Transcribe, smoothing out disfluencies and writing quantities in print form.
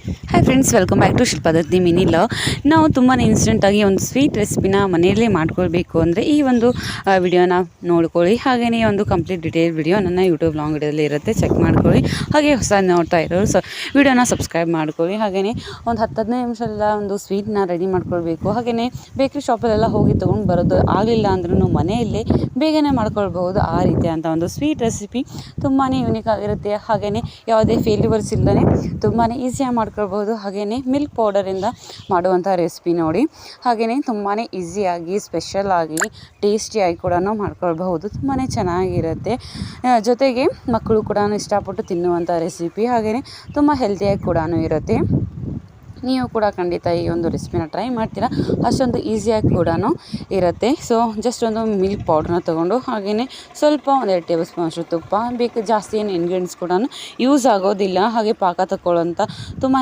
Hi friends, welcome back to Shilpadatti mini love. ನಾವು ತುಂಬಾ ಇನ್ಸ್ಟೆಂಟಾಗಿ ಒಂದು ಸ್ವೀಟ್ ರೆಸಿಪಿನ ಮನೆಯಲ್ಲೇ ಮಾಡ್ಕೊಳ್ಬೇಕು ಅಂದರೆ ಈ ಒಂದು ವಿಡಿಯೋನ ನೋಡ್ಕೊಳ್ಳಿ. ಹಾಗೆಯೇ ಒಂದು ಕಂಪ್ಲೀಟ್ ಡಿಟೇಲ್ ವಿಡಿಯೋ ನನ್ನ ಯೂಟ್ಯೂಬ್ ಲಾಂಗ್ ವಿಡಿಯೋದಲ್ಲಿ ಇರುತ್ತೆ, ಚೆಕ್ ಮಾಡ್ಕೊಳ್ಳಿ. ಹಾಗೆ ಹೊಸ ನೋಡ್ತಾ ಇರೋರು ವಿಡಿಯೋನ ಸಬ್ಸ್ಕ್ರೈಬ್ ಮಾಡ್ಕೊಳ್ಳಿ. ಹಾಗೆಯೇ ಒಂದು 10-15 ನಿಮಿಷದಲ್ಲ ಒಂದು ಸ್ವೀಟ್ನ ರೆಡಿ ಮಾಡ್ಕೊಳ್ಬೇಕು. ಹಾಗೆಯೇ ಬೇಕ್ರಿ ಶಾಪಲ್ಲೆಲ್ಲ ಹೋಗಿ ತೊಗೊಂಡು ಬರೋದು ಆಗಲಿಲ್ಲ ಅಂದ್ರೂ ಮನೆಯಲ್ಲೇ ಬೇಗನೆ ಮಾಡ್ಕೊಳ್ಬಹುದು. ಆ ರೀತಿಯಾದಂಥ ಒಂದು ಸ್ವೀಟ್ ರೆಸಿಪಿ ತುಂಬಾ ಯೂನಿಕ್ ಆಗಿರುತ್ತೆ. ಹಾಗೆಯೇ ಯಾವುದೇ ಫೇಲ್ಯೂರ್ಸ್ ಇಲ್ಲದೇ ತುಂಬಾ ಈಸಿಯಾಗಿ ಮಾಡ್ಕೊಳ್ಬಹುದು. ಹಾಗೆಯೇ ಮಿಲ್ಕ್ ಪೌಡರಿಂದ ಮಾಡುವಂಥ ರೆಸಿಪಿ ನೋಡಿ. ಹಾಗೆಯೇ ತುಂಬಾ ಈಸಿಯಾಗಿ ಸ್ಪೆಷಲಾಗಿ ಟೇಸ್ಟಿಯಾಗಿ ಕೂಡ ಮಾಡ್ಕೊಳ್ಬಹುದು. ತುಂಬಾ ಚೆನ್ನಾಗಿರುತ್ತೆ. ಜೊತೆಗೆ ಮಕ್ಕಳು ಕೂಡ ಇಷ್ಟಪಟ್ಟು ತಿನ್ನುವಂಥ ರೆಸಿಪಿ. ಹಾಗೆಯೇ ತುಂಬ ಹೆಲ್ತಿಯಾಗಿ ಕೂಡ ಇರುತ್ತೆ. ನೀವು ಕೂಡ ಖಂಡಿತ ಈ ಒಂದು ರೆಸಿಪಿನ ಟ್ರೈ ಮಾಡ್ತೀರಾ. ಅಷ್ಟೊಂದು ಈಸಿಯಾಗಿ ಕೂಡ ಇರುತ್ತೆ. ಸೊ ಜಸ್ಟ್ ಒಂದು ಮಿಲ್ಕ್ ಪೌಡ್ರನ್ನ ತೊಗೊಂಡು ಹಾಗೆಯೇ ಸ್ವಲ್ಪ 1-2 ಟೇಬಲ್ ಸ್ಪೂನ್ ಅಷ್ಟು ತುಪ್ಪ ಬೇಕು. ಜಾಸ್ತಿ ಏನು ಇಂಗ್ರೀಡಿಯೆಂಟ್ಸ್ ಕೂಡ ಯೂಸ್ ಆಗೋದಿಲ್ಲ. ಹಾಗೆ ಪಾಕ ತಗೊಳ್ಳೋಂಥ ತುಂಬ